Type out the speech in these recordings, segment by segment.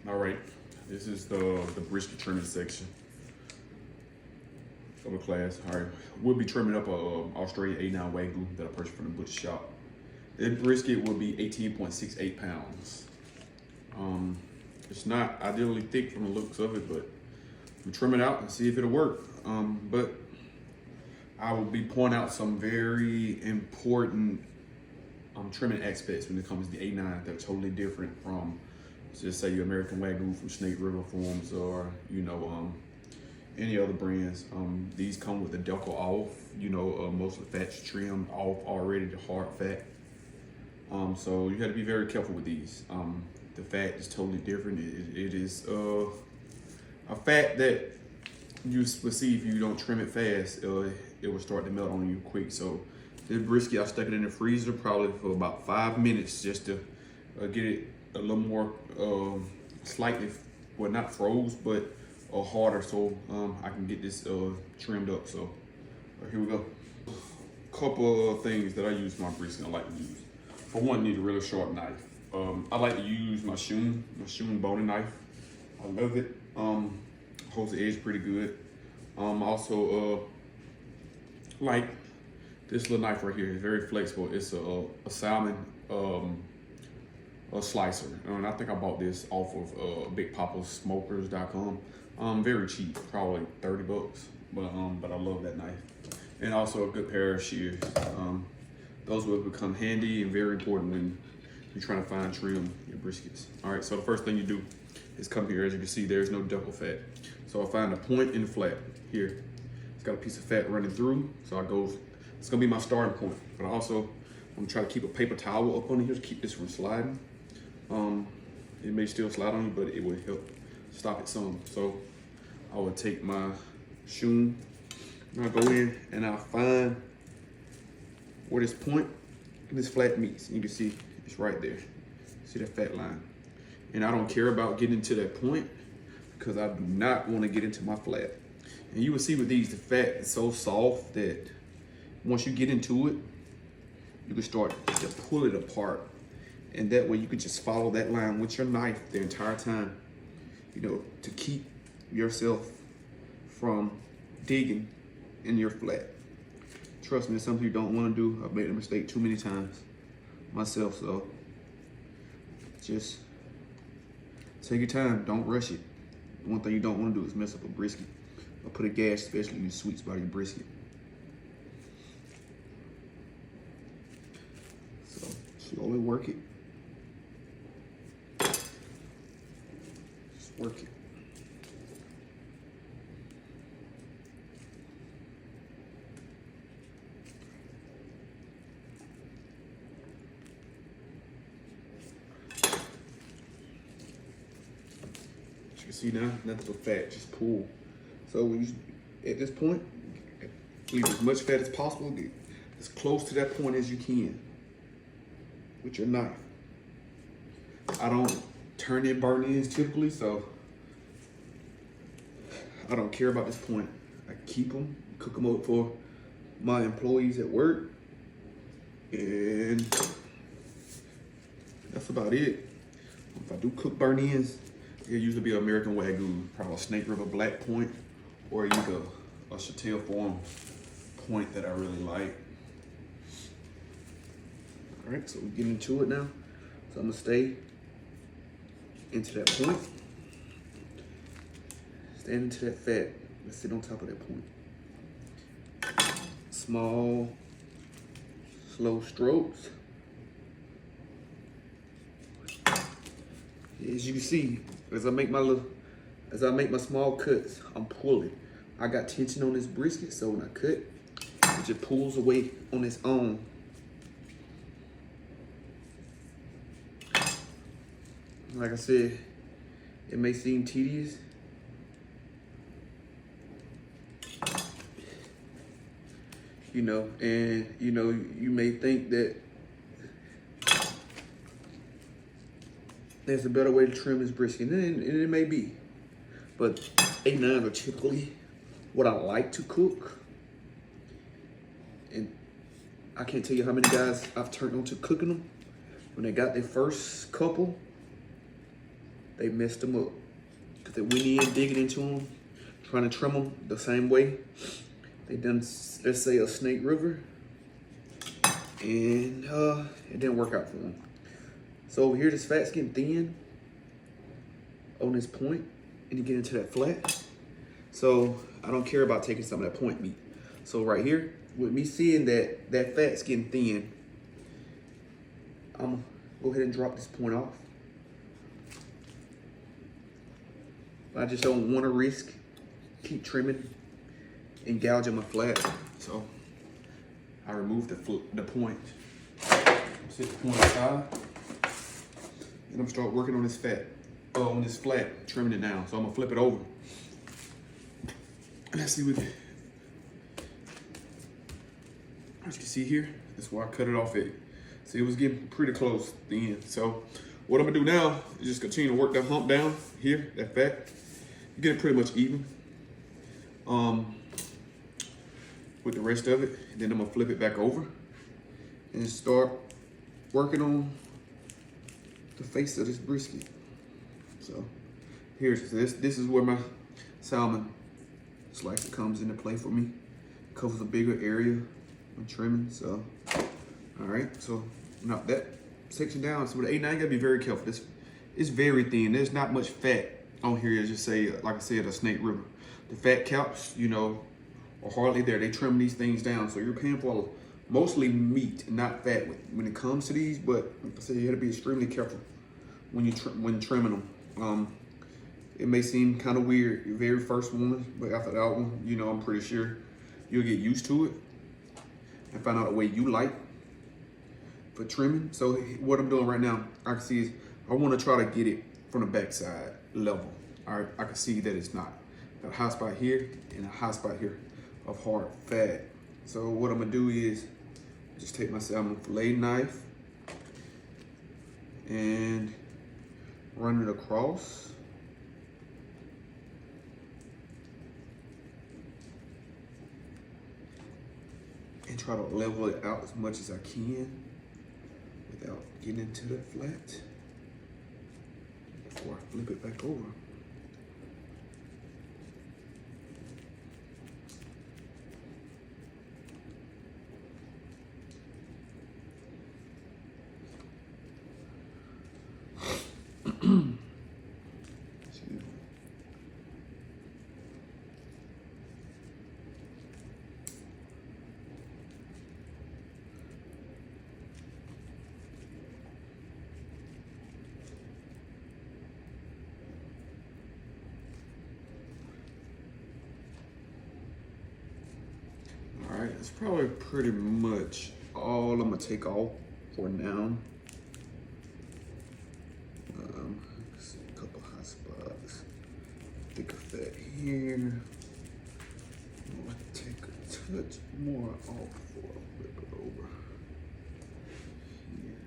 All right, this is the brisket trimming section of the class. All right, we'll be trimming up a Australian A9 Wagyu that I purchased from the butcher shop. That brisket will be 18.68 pounds. It's not ideally thick from the looks of it, but we'll trim it out and see if it'll work. But I will be pointing out some very important trimming aspects when it comes to the A9 that are totally different from, just say, your American Wagyu from Snake River Farms or, any other brands. These come with the decal off, most of the fat's trimmed off already, the hard fat. So you have to be very careful with these. The fat is totally different. It is a fat that you will see if you don't trim it fast, it will start to melt on you quick. So this brisket, I stuck it in the freezer probably for about 5 minutes just to get it a little more slightly, well, not froze, but harder, so I can get this trimmed up. So here we go. Couple of things that I use for my brisket I like to use. For one, you need a really sharp knife. I like to use my Shun boning knife. I love it. Holds the edge pretty good. Also, like this little knife right here is very flexible. It's a salmon a slicer, and I think I bought this off of BigPapaSmokers.com. Very cheap, probably 30 bucks, but I love that knife. And also a good pair of shears. Those will become handy and very important when you're trying to fine trim your briskets. All right, so the first thing you do is come here. As you can see, there's no decal fat. So I find a point in the flat here. It's got a piece of fat running through, so it's gonna be my starting point. But I also, I'm gonna try to keep a paper towel up on here to keep this from sliding. It may still slide on you, but it will help stop it some. So I will take my Shun, and I'll go in and I'll find where this point and this flat meets. You can see it's right there. See that fat line? And I don't care about getting to that point because I do not want to get into my flat. And you will see with these, the fat is so soft that once you get into it, you can start to pull it apart. And that way you can just follow that line with your knife the entire time, to keep yourself from digging in your flat. Trust me, it's something you don't want to do. I've made a mistake too many times myself, so just take your time, don't rush it. One thing you don't want to do is mess up a brisket or put a gash, especially in the sweet spot of your brisket. So slowly work it. Just work it. See now, nothing but fat, just pull. So when you, at this point, leave as much fat as possible, get as close to that point as you can with your knife. I don't turn in burn ends typically, so I don't care about this point. I keep them, cook them up for my employees at work, and that's about it. If I do cook burn ends, it usually be American Wagyu, probably a Snake River Black Point, or either a Chattel Farm point that I really like. All right, so we're getting into it now. So I'm gonna stay into that point. Stand into that fat. Let's sit on top of that point. Small, slow strokes. As you can see, as I make my small cuts, I'm pulling. I got tension on this brisket, so when I cut, it just pulls away on its own. Like I said, it may seem tedious. And you may think that there's a better way to trim this brisket, and it may be. But A9 are typically what I like to cook. And I can't tell you how many guys I've turned on to cooking them. When they got their first couple, they messed them up. Because they went in digging into them, trying to trim them the same way. They done, let's say, a snake river. And it didn't work out for them. So over here, this fat's getting thin on this point, and you get into that flat. So I don't care about taking some of that point meat. So right here, with me seeing that fat's getting thin, I'm gonna go ahead and drop this point off. I just don't want to risk keep trimming and gouging my flat. So I removed the point. Set the point aside. And I'm gonna start working on this on this flat, trimming it down. So I'm gonna flip it over. Let's see what, as you can see here, that's where I cut it off at. See, it was getting pretty close at the end. So what I'm gonna do now is just continue to work that hump down here, that fat. Get it pretty much even with the rest of it. And then I'm gonna flip it back over and start working the face of this brisket. So here's this. This is where my salmon slicer comes into play for me. Covers a bigger area when trimming. So all right, so knock that section down. So with the 8-9, you gotta be very careful. This is very thin. There's not much fat on here, as you say, like I said, a snake river. The fat counts, you know, are hardly there. They trim these things down, so you're paying for mostly meat, not fat when it comes to these. But like I said, you got to be extremely careful when trimming them. It may seem kind of weird, your very first one, but after that one, you know, I'm pretty sure you'll get used to it and find out a way you like for trimming. So what I'm doing right now, I can see is I want to try to get it from the backside level. All right, I can see that it's not. Got a high spot here and a high spot here of hard fat. So what I'm gonna do is just take my salmon fillet knife and run it across. And try to level it out as much as I can without getting into the flat before I flip it back over. That's probably pretty much all I'm gonna take off for now. See a couple hot spots. Thick of that here. I'm gonna take a touch more off before I flip it over. Here.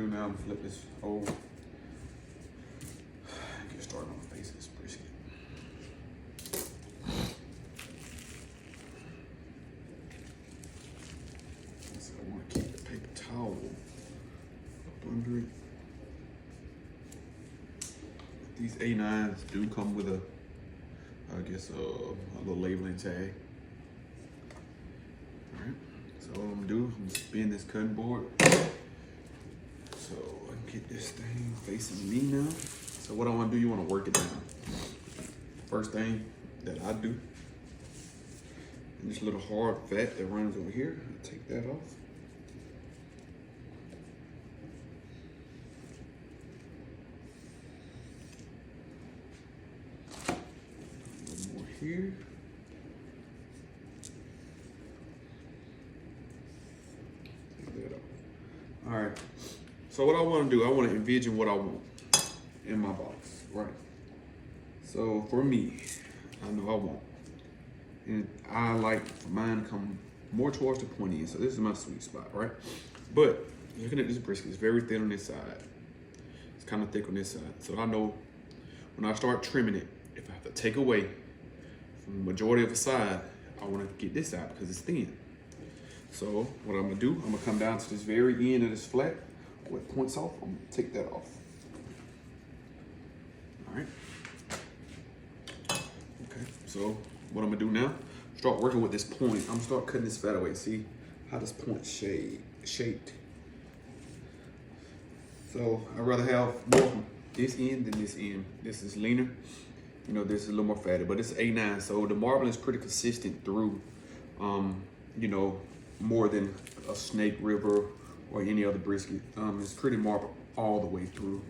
Now I'm gonna flip this over. Get started on the face of this brisket. So I want to keep the paper towel up under it. These A9s do come with a little labeling tag. All right. So what I'm gonna do, I'm gonna spin this cutting board. So I can get this thing facing me now. So what I want to do, you want to work it down. First thing that I do, and this little hard fat that runs over here, I take that off. A little more here. Take that off. All right. So what I want to do, I want to envision what I want in my box, right? So for me, I know I want, and I like for mine to come more towards the pointy end. So this is my sweet spot, right? But looking at this brisket, it's very thin on this side. It's kind of thick on this side. So I know when I start trimming it, if I have to take away from the majority of the side, I want to get this out because it's thin. So what I'm gonna do, I'm gonna come down to this very end of this flat where it points off. I'm gonna take that off. All right. Okay, so what I'm gonna do now, start working with this point. I'm gonna start cutting this fat away. See how this point shaped. So I'd rather have more from this end than this end. This is leaner. You know, this is a little more fatty, but it's A9. So the marbling is pretty consistent through, you know, more than a Snake River or any other brisket. It's pretty marble all the way through.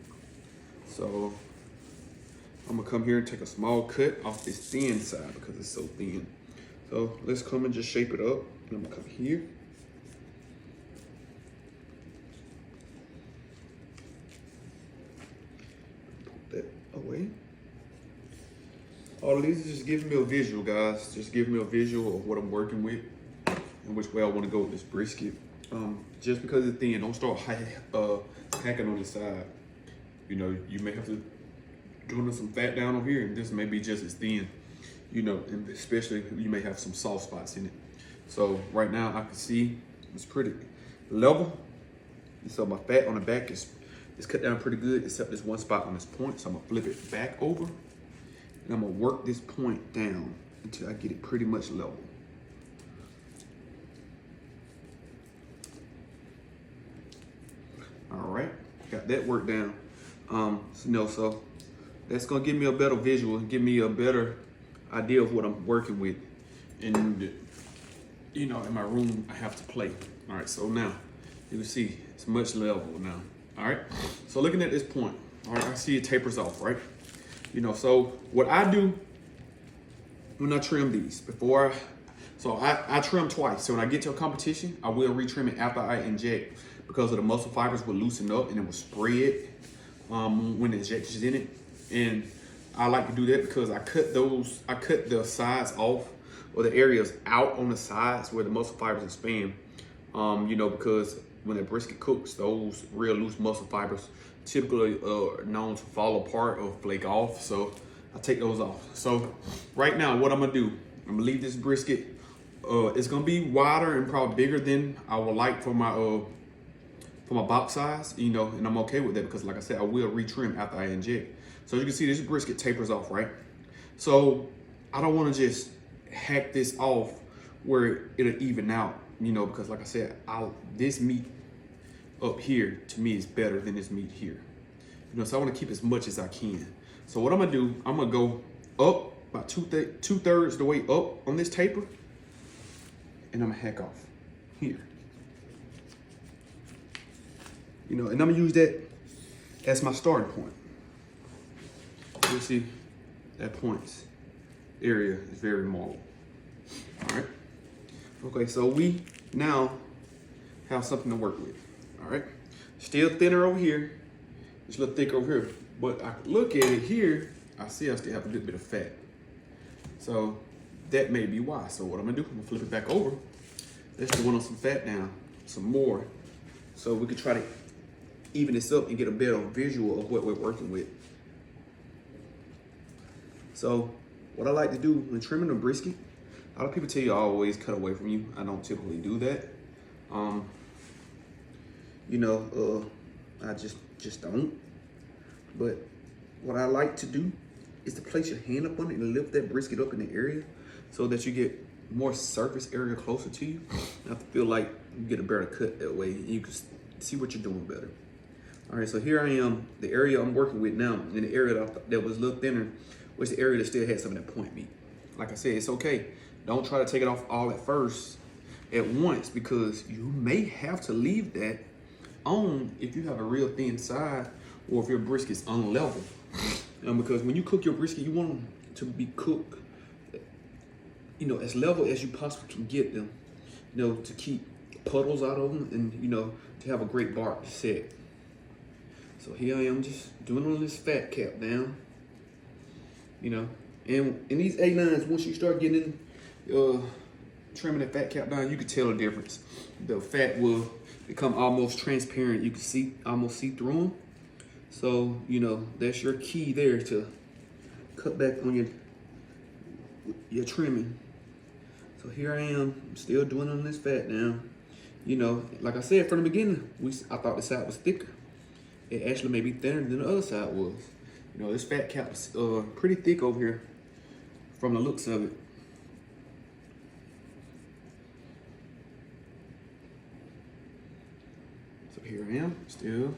So I'm gonna come here and take a small cut off this thin side because it's so thin. So let's come and just shape it up. And I'm gonna come here. Put that away. All of these is just giving me a visual, guys. Just giving me a visual of what I'm working with and which way I want to go with this brisket. Just because it's thin, don't start hacking on the side. You know, you may have to do some fat down over here, and this may be just as thin. You know, and especially you may have some soft spots in it. So right now I can see it's pretty level. So my fat on the back is cut down pretty good, except this one spot on this point. So I'm gonna flip it back over, and I'm gonna work this point down until I get it pretty much level. All right, got that worked down. So that's gonna give me a better visual and give me a better idea of what I'm working with. And you know, in my room, I have to play. All right, so now you can see it's much level now. All right, so looking at this point, all right, I see it tapers off, right? You know, so what I do when I trim these I trim twice. So when I get to a competition, I will retrim it after I inject because of the muscle fibers will loosen up and it will spread when the injection is in it. And I like to do that because I cut the sides off, or the areas out on the sides where the muscle fibers expand. You know, because when a brisket cooks, those real loose muscle fibers typically are known to fall apart or flake off. So I take those off. So right now, what I'm gonna do, I'm gonna leave this brisket. It's gonna be wider and probably bigger than I would like for my box size, you know, and I'm okay with that because like I said, I will retrim after I inject. So as you can see, this brisket tapers off, right? So I don't wanna just hack this off where it'll even out, you know, because like I said, this meat up here to me is better than this meat here. You know, so I wanna keep as much as I can. So what I'm gonna do, I'm gonna go up about two-thirds the way up on this taper, and I'm gonna hack off here. You know, and I'm gonna use that as my starting point. You see, that points area is very marble. All right. Okay, so we now have something to work with. All right. Still thinner over here. It's a little thicker over here. But I look at it here, I see I still have a little bit of fat. So that may be why. So what I'm gonna do, I'm gonna flip it back over. Let's do one on some fat down, some more, so we can try to even this up and get a better visual of what we're working with. So what I like to do when trimming a brisket, a lot of people tell you I always cut away from you. I don't typically do that. You know, I just don't. But what I like to do is to place your hand up on it and lift that brisket up in the area so that you get more surface area closer to you. I feel like you get a better cut that way. You can see what you're doing better. All right, so here I am, the area I'm working with now, in the area that was a little thinner, was the area that still had some of that point meat. Like I said, it's okay. Don't try to take it off all at first at once because you may have to leave that on if you have a real thin side or if your brisket's unlevel. Because when you cook your brisket, you want them to be cooked, you know, as level as you possibly can get them, you know, to keep puddles out of them and, you know, to have a great bark set. So here I am just doing all this fat cap down, you know, and in these A9s, once you start getting trimming the fat cap down, you can tell the difference. The fat will become almost transparent. You can almost see through them. So, you know, that's your key there to cut back on your trimming. So here I am, I'm still dwindling this fat down. You know, like I said from the beginning, I thought this side was thicker. It actually may be thinner than the other side was. You know, this fat cap is pretty thick over here from the looks of it. So here I am, still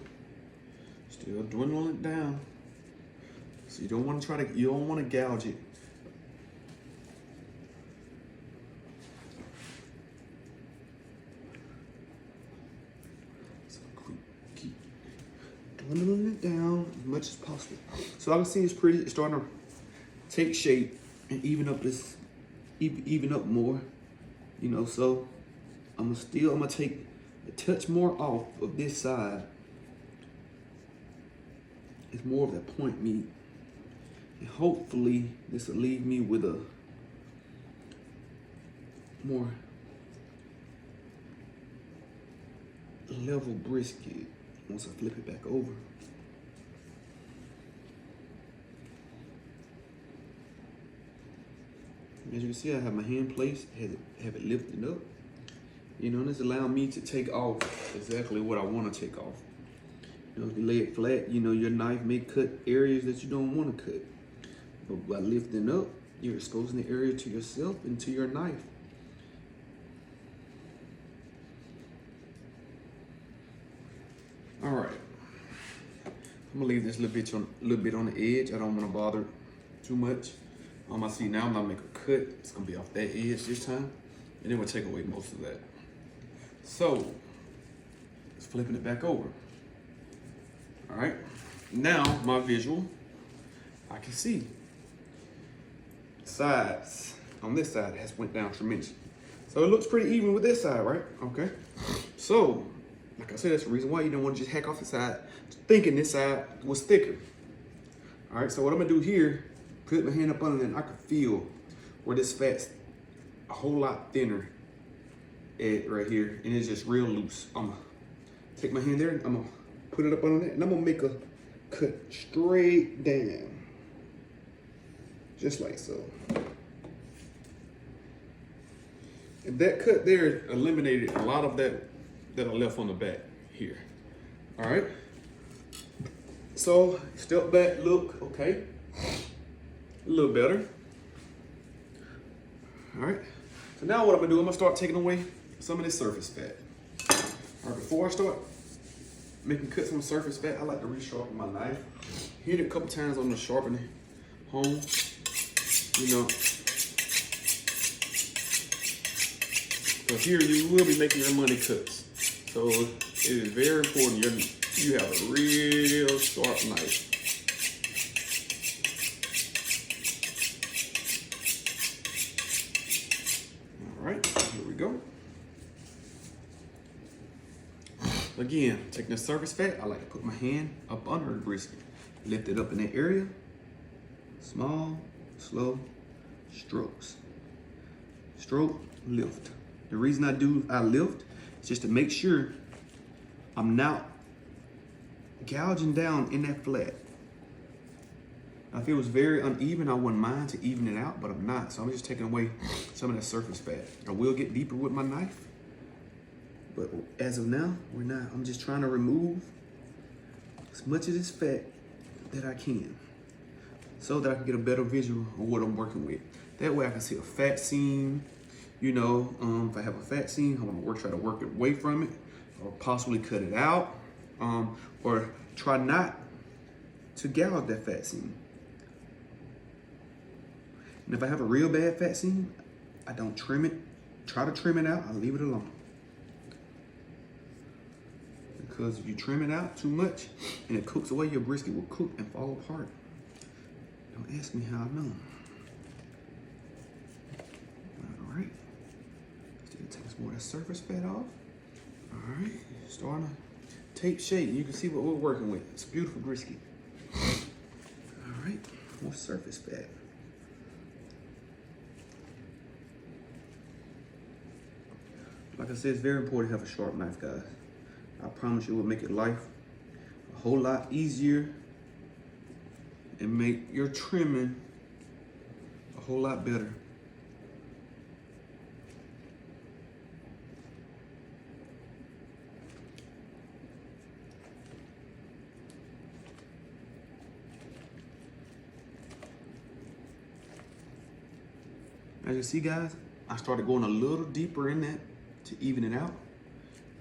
dwindling it down. So you don't want to gouge it. So keep dwindling it down as much as possible. So I can see it's starting to take shape and even up more. You know, so I'm gonna take a touch more off of this side. It's more of that point meat. And hopefully this will leave me with a more level brisket once I flip it back over. As you can see, I have my hand placed, have it lifted up. You know, and this allows me to take off exactly what I want to take off. You know, if you lay it flat, you know, your knife may cut areas that you don't want to cut. But by lifting up, you're exposing the area to yourself and to your knife. All right. I'm gonna leave this little bit on the edge. I don't want to bother too much. I see now I'm gonna make a cut. It's gonna be off that edge this time, and then we'll take away most of that. So, just flipping it back over. All right, now my visual, I can see sides on this side has went down tremendously. So it looks pretty even with this side, right? Okay. So, like I said, that's the reason why you don't want to just hack off the side, thinking this side was thicker. All right, so what I'm gonna do here, put my hand up under it, and I can feel where this fat's a whole lot thinner right here, and it's just real loose. I'm gonna take my hand there, and I'm gonna put it up under it, and I'm gonna make a cut straight down, just like so. And that cut there eliminated a lot of that I left on the back here. All right. So step back, look, okay. A little better. All right. So now what I'm gonna do, I'm gonna start taking away some of this surface fat. All right, before I start making cuts on the surface fat, I like to resharpen my knife. Hit it a couple times on the sharpening hone, you know. So here you will be making your money cuts. So it is very important you have a real sharp knife. All right, here we go. Again, taking the surface fat, I like to put my hand up under the brisket. Lift it up in that area. Small, slow strokes. Stroke, lift. The reason I lift is just to make sure I'm not gouging down in that flat. Now, if it was very uneven, I wouldn't mind to even it out, but I'm not. So I'm just taking away some of that surface fat. I will get deeper with my knife, but as of now, we're not. I'm just trying to remove as much of this fat that I can so that I can get a better visual of what I'm working with. That way I can see a fat seam. You know, if I have a fat seam, I want to try to work it away from it, or possibly cut it out, or try not to gouge that fat seam. And if I have a real bad fat seam, I don't trim it. Try to trim it out. I leave it alone. Because if you trim it out too much and it cooks away, your brisket will cook and fall apart. Don't ask me how I know. All right. Take some more of that surface fat off. All right, starting to take shape. You can see what we're working with. It's a beautiful brisket. All right, more surface fat. Like I said, it's very important to have a sharp knife, guys. I promise you it will make your life a whole lot easier and make your trimming a whole lot better. As you see, guys, I started going a little deeper in that to even it out.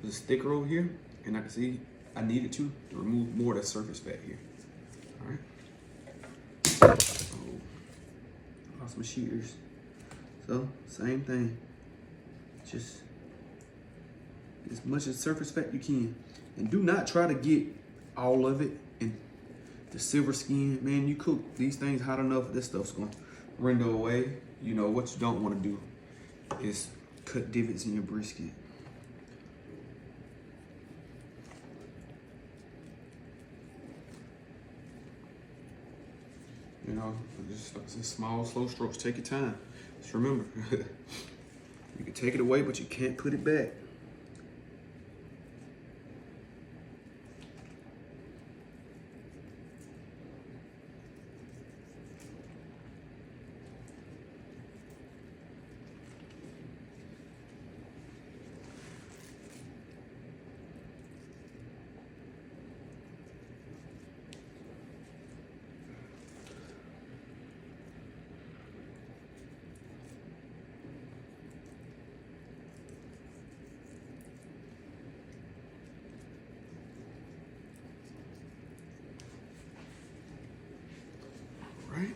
There's a sticker over here, and I can see I needed to remove more of that surface fat here. All right. Oh, lost my shears. So, same thing. Just as much as surface fat you can. And do not try to get all of it in the silver skin. Man, you cook these things hot enough, this stuff's gonna render away. You know, what you don't want to do is cut divots in your brisket. You know, just small, slow strokes. Take your time. Just remember, you can take it away, but you can't put it back. Right,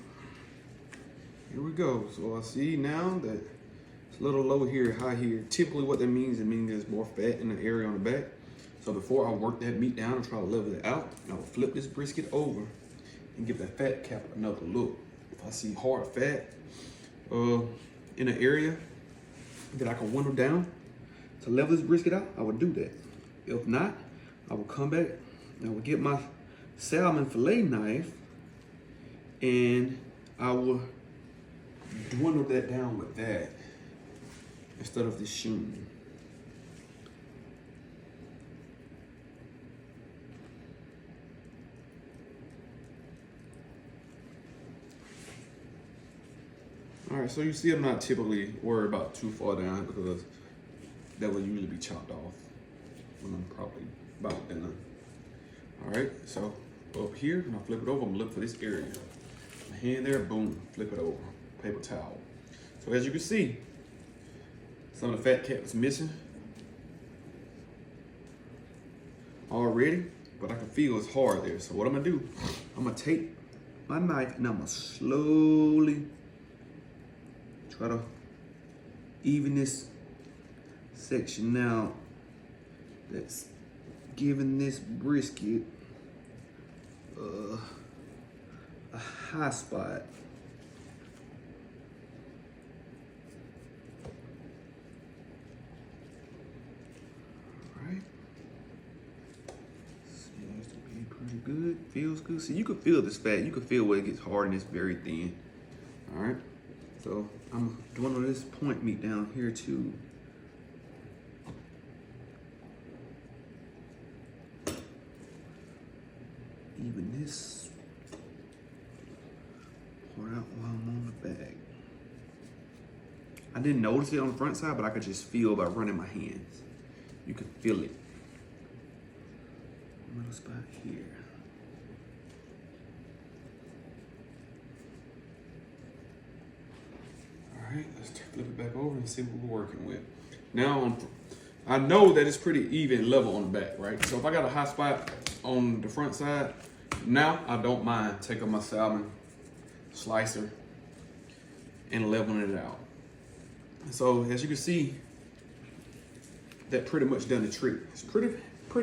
here we go. So I see now that it's a little low here, high here. Typically what that means, it means there's more fat in the area on the back. So before I work that meat down and try to level it out, I will flip this brisket over and give that fat cap another look. If I see hard fat in an area that I can winnow down to level this brisket out, I would do that. If not, I will come back and I will get my salmon fillet knife and I will dwindle that down with that instead of this sheen. All right, so you see I'm not typically worried about too far down because that will usually be chopped off when I'm probably about done. All right, so up here, when I flip it over, I'm gonna look for this area. My hand there, boom, flip it over, paper towel. So as you can see, some of the fat cap is missing already, but I can feel it's hard there. So what I'm gonna do, I'm gonna take my knife and I'm gonna slowly try to even this section out that's giving this brisket a high spot. Alright. Seems to be pretty good. Feels good. See, you can feel this fat. You can feel where it gets hard and it's very thin. Alright. So I'm dwindling this point meat down here too. Even this part out while I'm on the back. I didn't notice it on the front side, but I could just feel by running my hands. You can feel it. Little spot here. All right, let's flip it back over and see what we're working with. Now, I know that it's pretty even level on the back, right? So if I got a high spot on the front side, now I don't mind taking my salmon slicer and leveling it out. So as you can see, that pretty much done the trick. It's pretty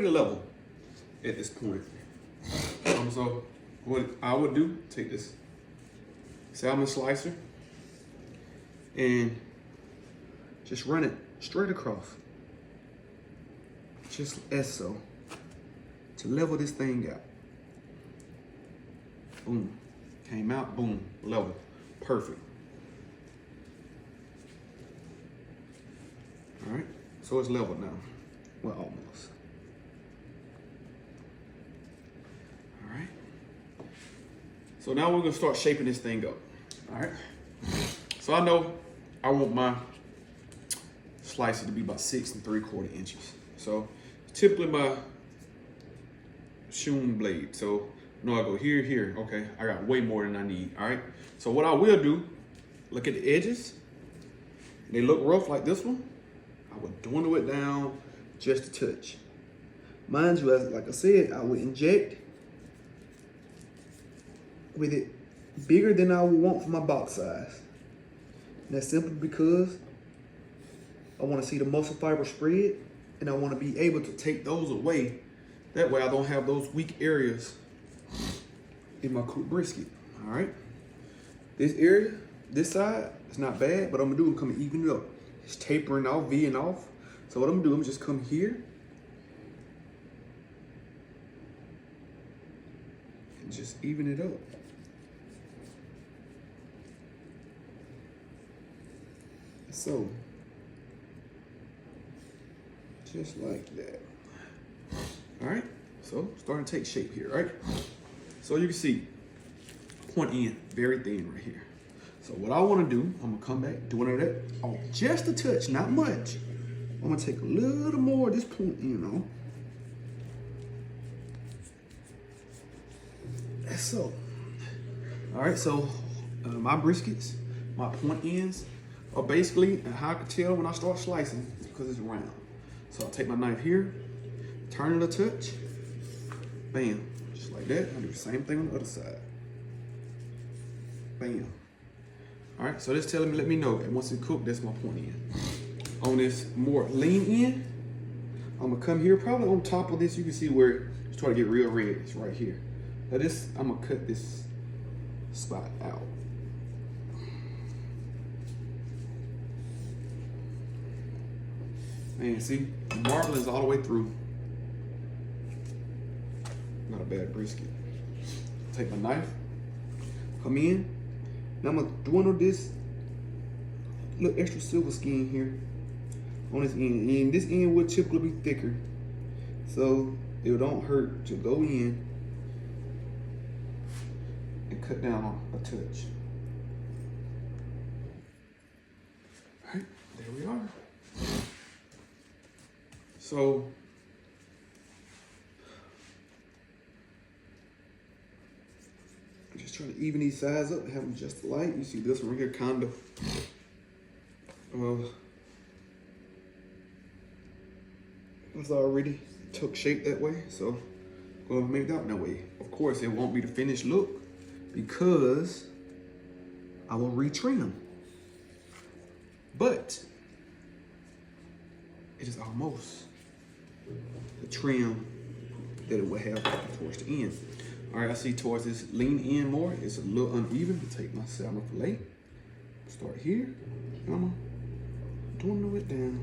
level at this point. So what I would do, take this salmon slicer and just run it straight across. Just as so, to level this thing out. Boom, came out, boom, level, perfect. All right, so it's leveled now. Well, almost. All right, So now we're gonna start shaping this thing up. All right. So I know I want my slicer to be about 6 3/4 inches. So typically my shoon blade. So no, I go here, here. Okay, I got way more than I need. All right. So what I will do, look at the edges. They look rough like this one. I would dwindle it down just a touch. Mind you, as like I said, I would inject with it bigger than I would want for my box size. And that's simply because I want to see the muscle fiber spread, and I want to be able to take those away. That way I don't have those weak areas in my cooked brisket. All right. This area, this side, it's not bad, but I'm gonna do is come even it up. It's tapering off, V'ing off. So what I'm gonna do, I'm just come here and just even it up. So, just like that. All right, so starting to take shape here, right? So you can see, point end, very thin right here. So what I wanna do, I'm gonna come back, do one of that, oh, just a touch, not much. I'm gonna take a little more of this point end off. That's so. All right, so my briskets, my point ends are basically, and how I can tell when I start slicing is because it's round. So I'll take my knife here, turn it a touch, bam, just like that. I'll do the same thing on the other side. Bam. All right, so this telling me, let me know that once it's cooked, that's my point end. On this more lean end, I'm gonna come here, probably on top of this, you can see where it's trying to get real red, it's right here. Now this, I'm gonna cut this spot out. And see, marbling is all the way through. Not a bad brisket. Take my knife, come in. Now I'm gonna dwindle this little extra silver skin here on this end. And this end would typically be thicker, so it don't hurt to go in and cut down on a touch. All right, there we are. So I'm just trying to even these sides up, have them just light. You see this one right here kind of it's already took shape that way, so I'm gonna make that that way. Of course, it won't be the finished look because I will retrim, but it is almost the trim that it will have towards the end. All right, I see towards this lean end more, it's a little uneven. To take my salmon fillet, start here, I'm gonna dwindle it down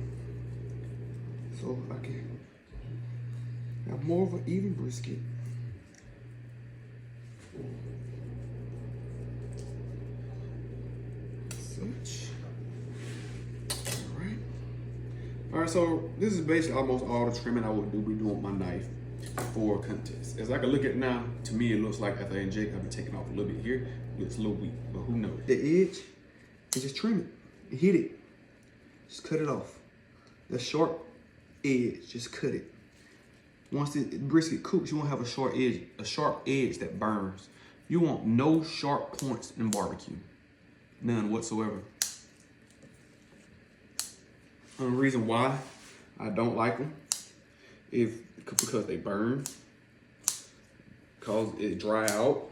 so I can have more of an even brisket. Such. All right, so this is basically almost all the trimming I would be doing with my knife for contest. As I can look at it now, to me it looks like after I inject, I've been taking off a little bit here. It looks a little weak, but who knows? The edge, and just trim it, hit it, just cut it off. The sharp edge, just cut it. Once the brisket cooks, you won't have a sharp edge that burns. You want no sharp points in barbecue, none whatsoever. The reason why I don't like them is because they burn, cause it dry out,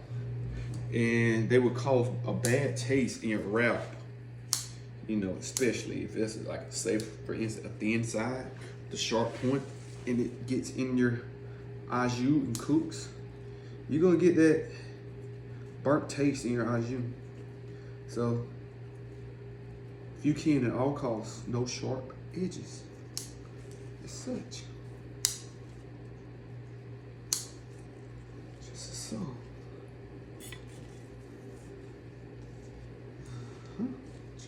and they would cause a bad taste in your wrap. You know, especially if it's like, say for instance, a thin side, the sharp point, and it gets in your au jus and cooks, you're gonna get that burnt taste in your au jus. So if you can, at all costs, no sharp edges as such. Just so.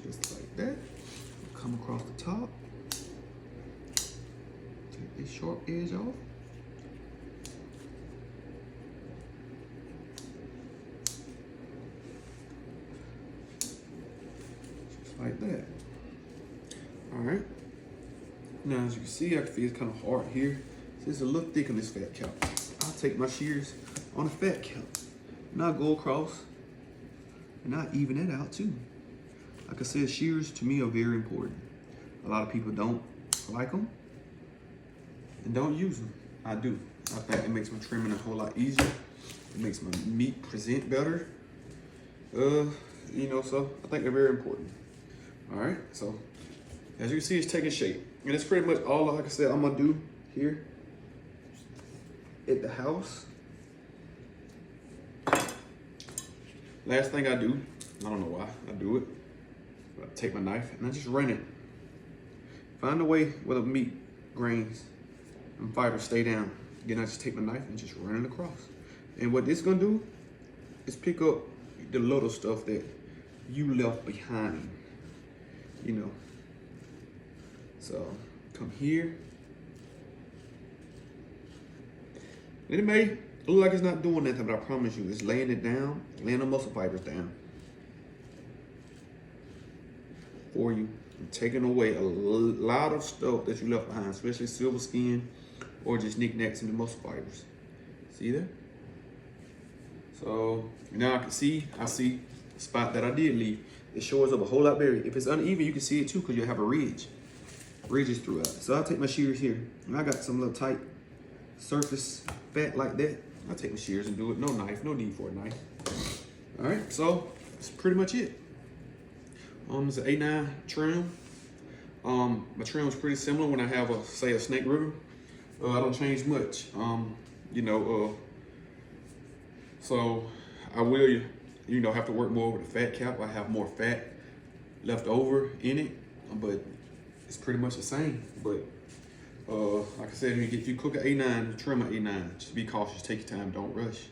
Just like that. Come across the top. Take this sharp edge off. like that. All right. Now, as you can see, I can feel it's kind of hard here. So it's a little thick on this fat cap. I'll take my shears on the fat cap. And I'll go across and I'll even that out too. Like I said, shears to me are very important. A lot of people don't like them and don't use them. I do. I think it makes my trimming a whole lot easier. It makes my meat present better. You know, so I think they're very important. All right, so as you can see, it's taking shape. And that's pretty much all, like I said, I'm gonna do here at the house. Last thing I do, I don't know why I do it, but I take my knife and I just run it. Find a way where the meat grains and fibers stay down. Again, I just take my knife and just run it across. And what this is gonna do is pick up the little stuff that you left behind, you know. So come here. And it may look like it's not doing nothing, but I promise you, it's laying it down, laying the muscle fibers down for you, and taking away a lot of stuff that you left behind, especially silver skin or just knickknacks in the muscle fibers. See that? So now I see the spot that I did leave. It shows up a whole lot better. If it's uneven, you can see it too, because you have a ridges throughout. So I'll take my shears here, and I got some little tight surface fat like that. I'll take my shears and do it. No knife, no need for a knife. All right, so that's pretty much it. It's an A9 trim. My trim is pretty similar when I have say a snake ribbon. I don't change much. You know, so I will, you know, have to work more with the fat cap. I have more fat left over in it, but it's pretty much the same. But like I said, if you cook an A9, trim an A9. Just be cautious, take your time, don't rush.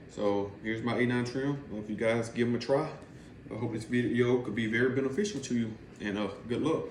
So here's my A9 trim. If you guys give them a try, I hope this video could be very beneficial to you, and good luck.